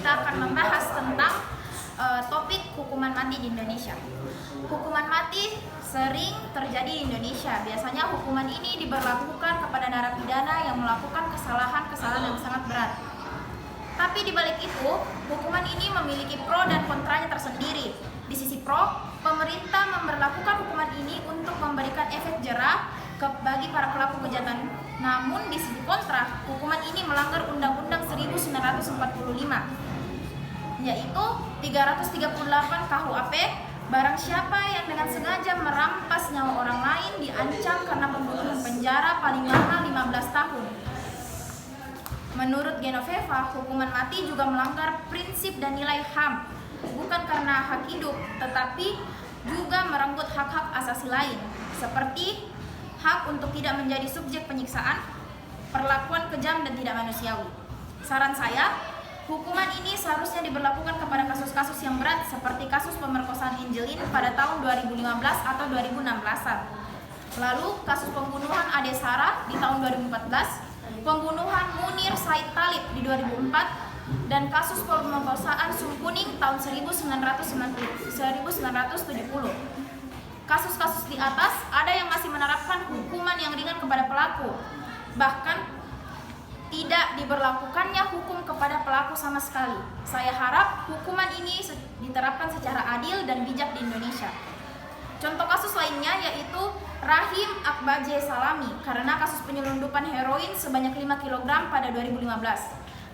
kita akan membahas tentang topik hukuman mati di Indonesia. Hukuman mati sering terjadi di Indonesia. Biasanya hukuman ini diberlakukan kepada narapidana yang melakukan kesalahan-kesalahan yang sangat berat. Tapi di balik itu, hukuman ini memiliki pro dan kontranya tersendiri. Di sisi pro, pemerintah memberlakukan hukuman ini untuk memberikan efek jera bagi para pelaku kejahatan. Namun di sisi kontra, hukuman ini melanggar Undang-Undang 1945, yaitu 338 KUHP. Barang siapa yang dengan sengaja merampas nyawa orang lain diancam karena pembunuhan penjara paling lama 15 tahun. Menurut Genoveva, hukuman mati juga melanggar prinsip dan nilai HAM, bukan karena hak hidup, tetapi juga merenggut hak-hak asasi lain, seperti hak untuk tidak menjadi subjek penyiksaan, perlakuan kejam dan tidak manusiawi. Saran saya, hukuman ini seharusnya diberlakukan kepada kasus-kasus yang berat seperti kasus pemerkosaan Angelin pada tahun 2015 atau 2016-an. Lalu kasus pembunuhan Ade Sarah di tahun 2014, pembunuhan Munir Said Talib di 2004, dan kasus pemerkosaan Sungkuning tahun 1970. Kasus-kasus di atas ada yang masih menerapkan hukuman yang ringan kepada pelaku, bahkan tidak diberlakukannya hukum kepada pelaku sama sekali. Saya harap hukuman ini diterapkan secara adil dan bijak di Indonesia. Contoh kasus lainnya yaitu Rahim Akbaje Salami karena kasus penyelundupan heroin sebanyak 5 kg pada 2015.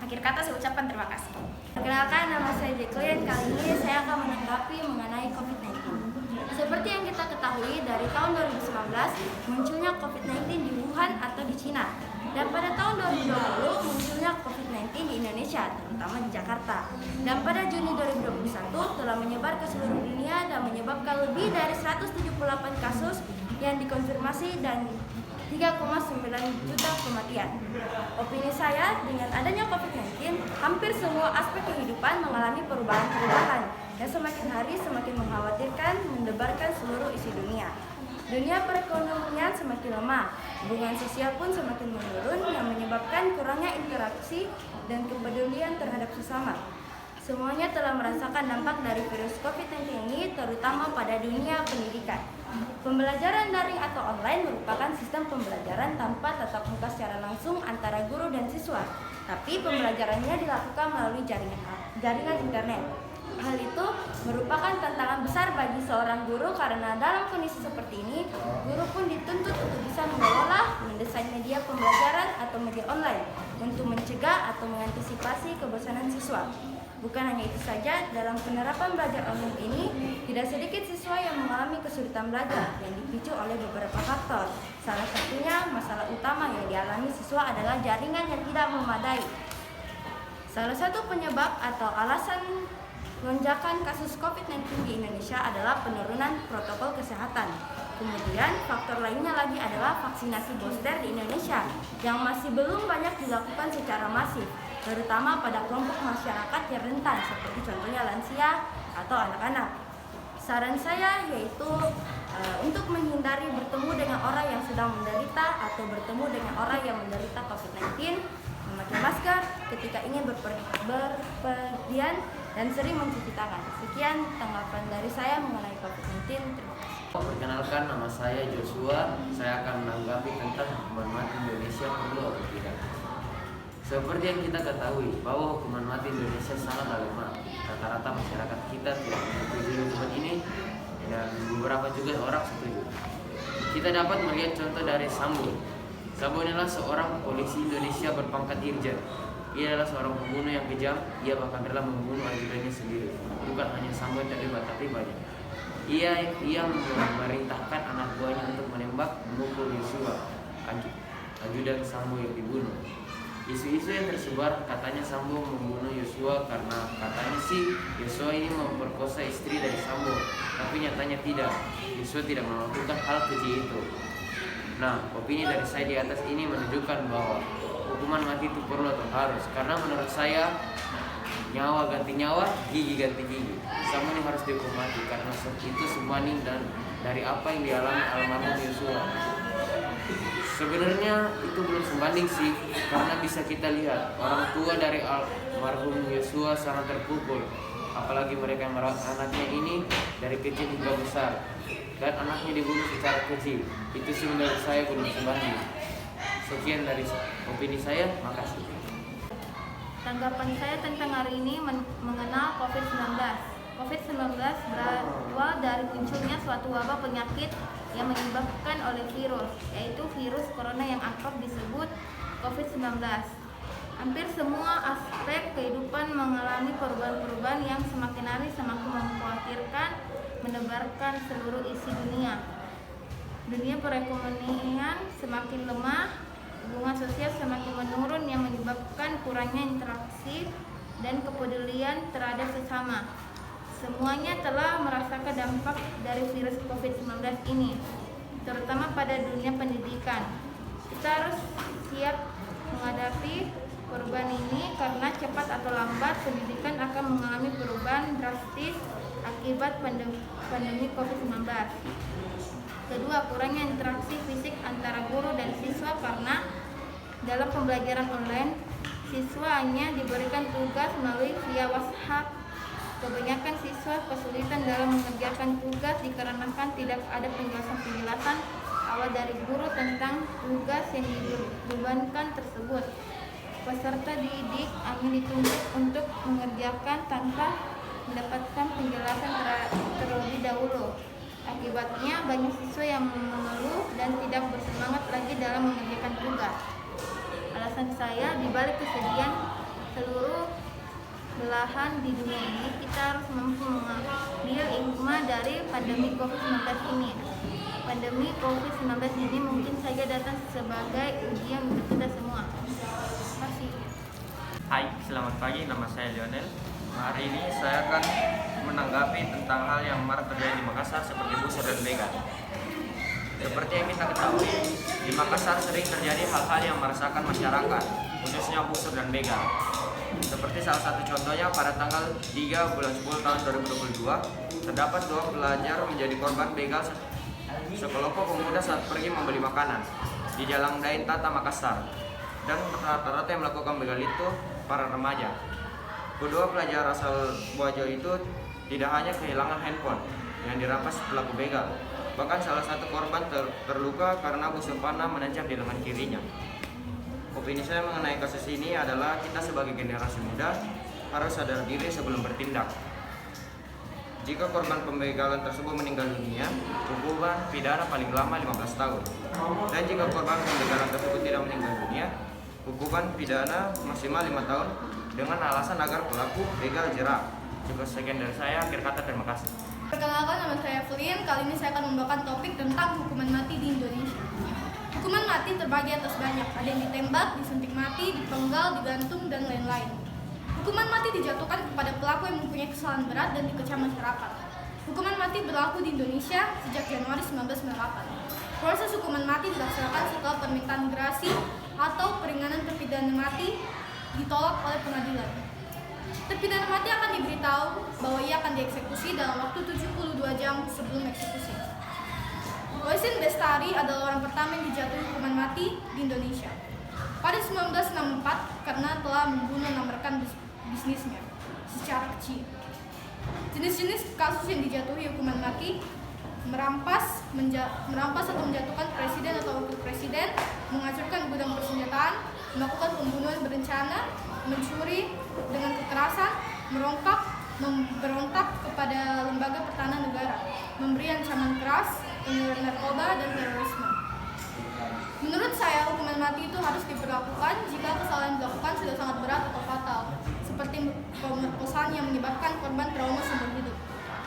Akhir kata saya ucapkan terima kasih. Perkenalkan, nama saya Jacqueline. Kali ini saya akan menanggapi mengenai COVID-19. Seperti yang kita ketahui, dari tahun 2019 munculnya COVID-19 di Wuhan atau di Cina. Dan pada tahun 2020 munculnya COVID-19 di Indonesia, terutama di Jakarta. Dan pada Juni 2021 telah menyebar ke seluruh dunia dan menyebabkan lebih dari 178 kasus yang dikonfirmasi dan 3,9 juta kematian. Opini saya, dengan adanya COVID-19, hampir semua aspek kehidupan mengalami perubahan-perubahan yang semakin hari semakin mengkhawatirkan, mendebarkan seluruh isi dunia. Dunia perekonomian semakin lemah, hubungan sosial pun semakin menurun yang menyebabkan kurangnya interaksi dan kepedulian terhadap sesama. Semuanya telah merasakan dampak dari virus COVID-19 ini, terutama pada dunia pendidikan. Pembelajaran daring atau online merupakan sistem pembelajaran tanpa tatap muka secara langsung antara guru dan siswa, tapi pembelajarannya dilakukan melalui jaringan internet. Hal itu merupakan tantangan besar bagi seorang guru karena dalam kondisi seperti ini, guru pun dituntut untuk bisa mengelola, mendesain media pembelajaran atau media online untuk mencegah atau mengantisipasi kebosanan siswa. Bukan hanya itu saja, dalam penerapan belajar online ini, tidak sedikit siswa yang mengalami kesulitan belajar yang dipicu oleh beberapa faktor. Salah satunya, masalah utama yang dialami siswa adalah jaringan yang tidak memadai. Salah satu penyebab atau alasan lonjakan kasus COVID-19 di Indonesia adalah penurunan protokol kesehatan. Kemudian faktor lainnya lagi adalah vaksinasi booster di Indonesia yang masih belum banyak dilakukan secara masif, terutama pada kelompok masyarakat yang rentan seperti contohnya lansia atau anak-anak. Saran saya yaitu untuk menghindari bertemu dengan orang yang sedang menderita atau bertemu dengan orang yang menderita COVID-19, memakai masker ketika ingin berpergian dan sering mencuci tangan. Sekian tanggapan dari saya mengenai COVID-19. Terima kasih. Perkenalkan, nama saya Joshua. Saya akan menanggapi tentang hukuman mati Indonesia perlu atau tidak. Seperti yang kita ketahui bahwa hukuman mati Indonesia sangat lemah. Rata-rata masyarakat kita tidak menyetujui hukuman ini dan beberapa juga orang setuju. Kita dapat melihat contoh dari Sambo. Sambo adalah seorang polisi Indonesia berpangkat irjen. Ia adalah seorang pembunuh yang kejam. Ia bahkan rela membunuh ajudannya sendiri. Bukan hanya Sambo yang terlibat, tapi banyak. Ia memerintahkan anak buahnya untuk menembak, memukul Yosua, ajudan Sambo yang dibunuh. Isu-isu yang tersebar katanya Sambo membunuh Yosua karena katanya sih Yosua ini memperkosa istri dari Sambo, tapi nyatanya tidak. Yosua tidak melakukan hal keji itu. Nah, opini dari saya di atas ini menunjukkan bahwa hukuman mati itu perlu atau harus, karena menurut saya nyawa ganti nyawa, gigi ganti gigi. Sambo ini harus dihukum mati karena itu sebanding dan dari apa yang dialami almarhum Yosua. Sebenarnya itu belum sebanding sih, karena bisa kita lihat orang tua dari almarhum Yosua sangat terpukul, apalagi mereka yang merawat anaknya ini dari kecil hingga besar, dan anaknya dibunuh secara keji. Itu sih menurut saya belum sebanding. Sekian dari opini saya, makasih. Tanggapan saya tentang hari ini mengenal COVID-19. COVID-19 berawal dari munculnya suatu wabah penyakit yang menyebabkan oleh virus, yaitu virus corona yang akrab disebut COVID-19. Hampir semua aspek kehidupan mengalami perubahan-perubahan yang semakin hari semakin mengkhawatirkan, menebarkan seluruh isi dunia. Dunia perekonomian semakin lemah, hubungan sosial semakin menurun yang menyebabkan kurangnya interaksi dan kepedulian terhadap sesama. Semuanya telah merasakan dampak dari virus COVID-19 ini, terutama pada dunia pendidikan. Kita harus siap menghadapi perubahan ini karena cepat atau lambat pendidikan akan mengalami perubahan drastis akibat pandemi COVID-19. Kedua, kurangnya interaksi fisik antara guru dan siswa karena dalam pembelajaran online, siswa hanya diberikan tugas melalui via WhatsApp. Kebanyakan siswa kesulitan dalam mengerjakan tugas dikarenakan tidak ada penjelasan awal dari guru tentang tugas yang dibebankan tersebut. Peserta didik hanya dituntut untuk mengerjakan tanpa mendapatkan penjelasan terlebih dahulu. Akibatnya banyak siswa yang mengeluh dan tidak bersemangat lagi dalam mengerjakan tugas. Alasan saya, di balik kesedihan seluruh belahan di dunia ini, kita harus mampu mengambil hikmah dari pandemi COVID-19 ini. Pandemi COVID-19 ini mungkin saja datang sebagai ujian untuk kita semua. Terima kasih. Hai, selamat pagi, nama saya Lionel. Hari ini saya akan menanggapi tentang hal yang marak terjadi di Makassar seperti busur dan begal. Seperti yang kita ketahui, di Makassar sering terjadi hal-hal yang meresahkan masyarakat, khususnya busur dan begal. Seperti salah satu contohnya, pada tanggal 3 bulan 10 tahun 2022, terdapat 2 pelajar menjadi korban begal sekelompok pemuda saat pergi membeli makanan di Jalan Dain Tata, Makassar. Dan rata-rata yang melakukan begal itu para remaja. Kedua pelajar asal Boajo itu tidak hanya kehilangan handphone yang dirampas pelaku begal, bahkan salah satu korban terluka karena busur panah menancap di lengan kirinya. Opini saya mengenai kasus ini adalah kita sebagai generasi muda harus sadar diri sebelum bertindak. Jika korban pembegalan tersebut meninggal dunia, hukuman pidana paling lama 15 tahun. Dan jika korban pembegalan tersebut tidak meninggal dunia, hukuman pidana maksimal 5 tahun dengan alasan agar pelaku begal jerak. Cukup sekian dari saya, akhir kata terima kasih. Perkenalkan, nama saya Evelyn. Kali ini saya akan membawakan topik tentang hukuman mati di Indonesia. Hukuman mati terbagi atas banyak, ada yang ditembak, disuntik mati, dipenggal, digantung, dan lain-lain. Hukuman mati dijatuhkan kepada pelaku yang mempunyai kesalahan berat dan dikecam masyarakat. Hukuman mati berlaku di Indonesia sejak Januari 1998. Proses hukuman mati dilaksanakan setelah permintaan gerasi atau peringanan terpidana mati ditolak oleh pengadilan. Terpidana mati akan diberitahu bahwa ia akan dieksekusi dalam waktu 72 jam sebelum eksekusi. Waisin Bestari adalah orang pertama yang dijatuhi hukuman mati di Indonesia pada 1964 karena telah membunuh 6 rekan bisnisnya secara kecil. Jenis-jenis kasus yang dijatuhi hukuman mati: merampas atau menjatuhkan presiden atau wakil presiden, menghancurkan gudang persenjataan, melakukan pembunuhan berencana, mencuri dengan kekerasan, memberontak kepada lembaga pertahanan negara, memberi ancaman keras, penyelundupan narkoba, dan terorisme. Menurut saya, hukuman mati itu harus diberlakukan jika kesalahan yang dilakukan sudah sangat berat atau fatal, seperti pemerkosaan yang menyebabkan korban trauma seumur hidup.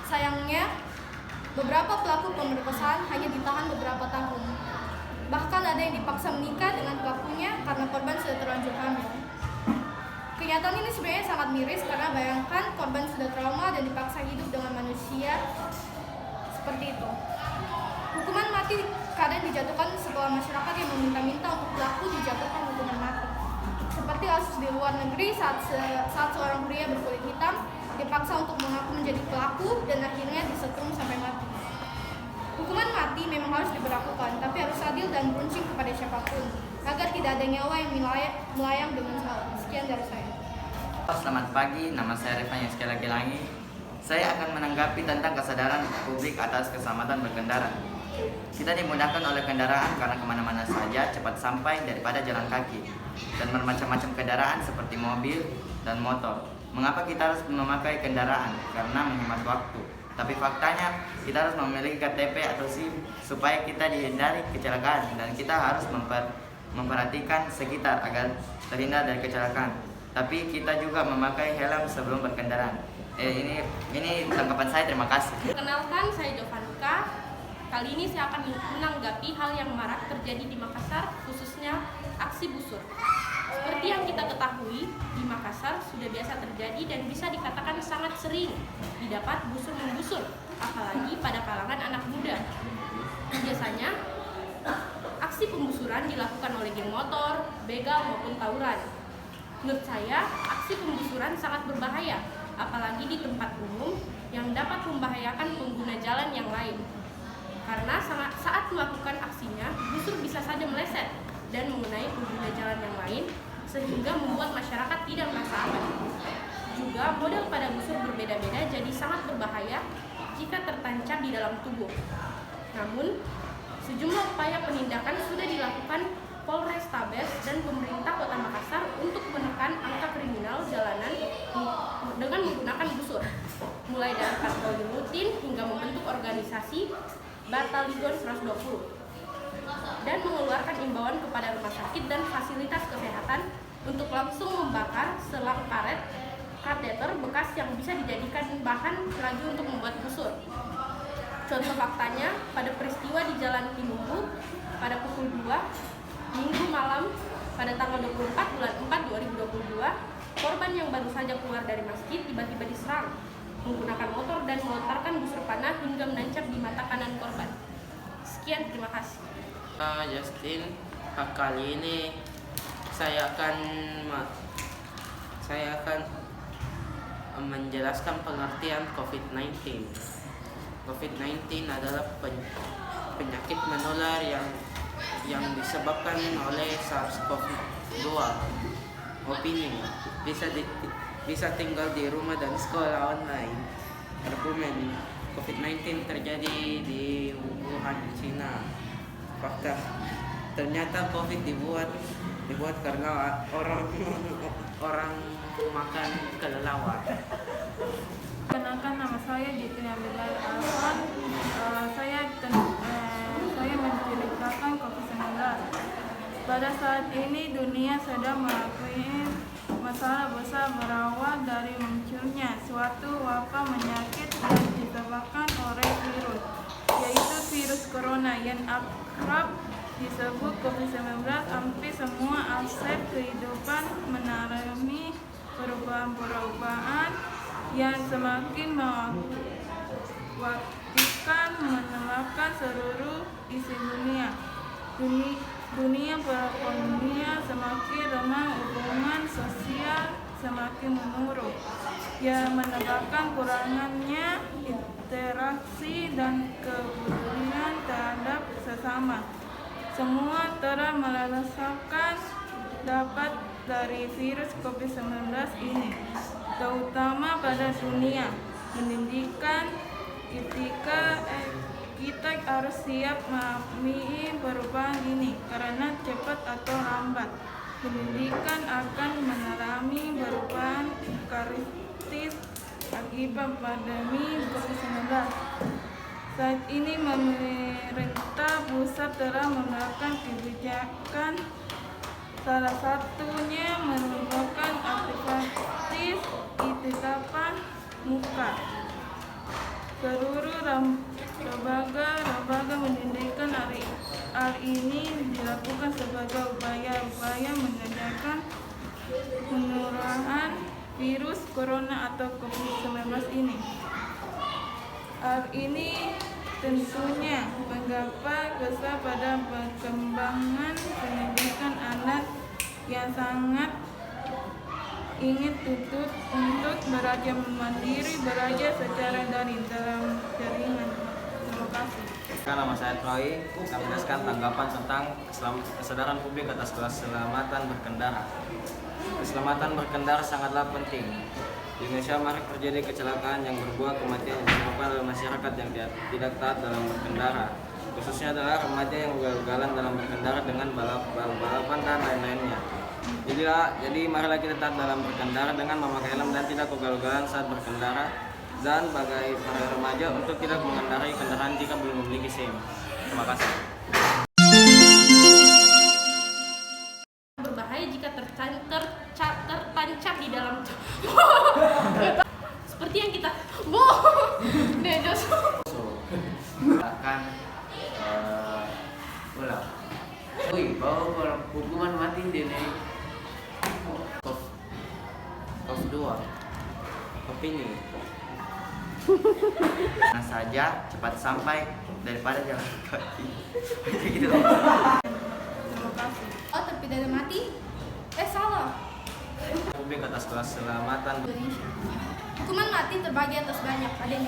Sayangnya, beberapa pelaku pemerkosaan hanya ditahan beberapa tahun. Bahkan ada yang dipaksa menikah dengan pelakunya karena korban sudah terlanjur hamil. Kenyataan ini sebenarnya sangat miris karena bayangkan korban sudah trauma dan dipaksa hidup dengan manusia seperti itu. Hukuman mati kadang dijatuhkan setelah masyarakat yang meminta-minta untuk pelaku dijatuhkan hukuman mati. Seperti kasus di luar negeri saat seorang pria berkulit hitam dipaksa untuk mengaku menjadi pelaku dan akhirnya disetrum sampai mati. Hukuman mati memang harus diberlakukan, tapi harus adil dan berunsing kepada siapapun, agar tidak ada nyawa yang melayang dengan salah. Sekian dari saya. Selamat pagi, nama saya Rifan yang sekali lagi Langi. Saya akan menanggapi tentang kesadaran publik atas keselamatan berkendara. Kita dimudahkan oleh kendaraan karena kemana-mana saja cepat sampai daripada jalan kaki dan bermacam-macam kendaraan seperti mobil dan motor. Mengapa kita harus memakai kendaraan? Karena menghemat waktu. Tapi faktanya kita harus memiliki KTP atau SIM supaya kita dihindari kecelakaan, dan kita harus memperhatikan sekitar agar terhindar dari kecelakaan. Tapi kita juga memakai helm sebelum berkendaraan. Ini tanggapan saya, terima kasih. Perkenalkan, saya Jovanka. Kali ini saya akan menanggapi hal yang marak terjadi di Makassar, khususnya aksi busur. Seperti yang kita ketahui, di Makassar sudah biasa terjadi dan bisa dikatakan sangat sering didapat busur-membusur, apalagi pada kalangan anak muda. Biasanya, aksi pembusuran dilakukan oleh geng motor, begal maupun tawuran. Menurut saya, aksi pembusuran sangat berbahaya, apalagi di tempat umum yang dapat membahayakan pengguna jalan yang lain. Karena saat melakukan aksinya, busur bisa saja meleset dan mengenai pengguna jalan yang lain, sehingga membuat masyarakat tidak merasa aman. Juga model pada busur berbeda-beda, jadi sangat berbahaya jika tertancap di dalam tubuh. Namun, sejumlah upaya penindakan sudah dilakukan Polrestabes dan pemerintah Kota Makassar untuk menekan angka kriminal jalanan dengan menggunakan busur, mulai dari patroli rutin hingga membentuk organisasi Batalion 120 dan mengeluarkan imbauan kepada rumah sakit dan fasilitas kesehatan untuk langsung membakar selang karet kateter bekas yang bisa dijadikan bahan lagi untuk membuat busur. Contoh faktanya, pada peristiwa di Jalan Tinumbu pada pukul 2 Minggu malam pada tanggal 24 bulan 4 2022, korban yang baru saja keluar dari masjid tiba-tiba diserang menggunakan motor dan melontarkan busur panah hingga menancap di mata kanan korban. Sekian, terima kasih. Justin, kali ini saya akan menjelaskan pengertian COVID-19. COVID-19 adalah penyakit menular yang disebabkan oleh SARS-CoV-2. Opini, bisa tinggal di rumah dan sekolah online. Argumen, COVID-19 terjadi di Wuhan, China. Fakta, ternyata COVID dibuat karena orang makan kelelawar. Kenalkan, nama saya Jitina Bilal Alfan. Saya menceritakan COVID-19. Pada saat ini dunia sedang mengalami masalah besar berawal dari munculnya suatu wabah penyakit yang disebabkan oleh virus, yaitu virus corona yang akrab disebut COVID-19. Hampir semua aspek kehidupan mengalami perubahan-perubahan yang semakin mengkhawatirkan menerapkan seluruh isi dunia. Dunia perekonomian semakin lemah, hubungan sosial semakin menurun, yang menyebabkan kurangnya interaksi dan kepedulian terhadap sesama. Semua telah merasakan dampak dari virus COVID-19 ini, terutama pada dunia pendidikan. Kita harus siap memahami perubahan ini, karena cepat atau lambat pendidikan akan mengalami perubahan kritis akibat pandemi COVID-19. Saat ini pemerintah pusat telah menerapkan kebijakan, salah satunya merupakan aktivitas tatapan muka. Seluruh lembaga pendidikan hari ini dilakukan sebagai upaya mengendalikan penularan virus corona atau COVID-19 ini. Hal ini tentunya berdampak besar pada perkembangan pendidikan anak yang sangat ingin tuntut untuk belajar mandiri, belajar secara daring dalam jaringan. Terima kasih. Nama saya Troy, akan menjelaskan tanggapan tentang kesadaran publik atas keselamatan berkendara. Keselamatan berkendara sangatlah penting. Di Indonesia marak terjadi kecelakaan yang berbuah kematian yang disebabkan oleh masyarakat yang tidak taat dalam berkendara. Khususnya adalah remaja yang ugal-ugalan dalam berkendara dengan balapan dan lain-lainnya. Jadi marilah kita taat dalam berkendara dengan memakai helm dan tidak ugal-ugalan saat berkendara. Dan bagi para remaja untuk tidak mengendarai kendaraan jika belum memiliki SIM. Terima kasih. Berbahaya jika tertancap di dalam seperti yang kita Akan ulang. Bahwa hukuman mati di Indonesia. Kop 2. Opini. Mana saja cepat sampai daripada jalan kaki. Gitu. Terima kasih. Oh, terpidana mati? Salah. Publik atas keselamatan Indonesia. Hukuman mati terbagi atas banyak. Ada yang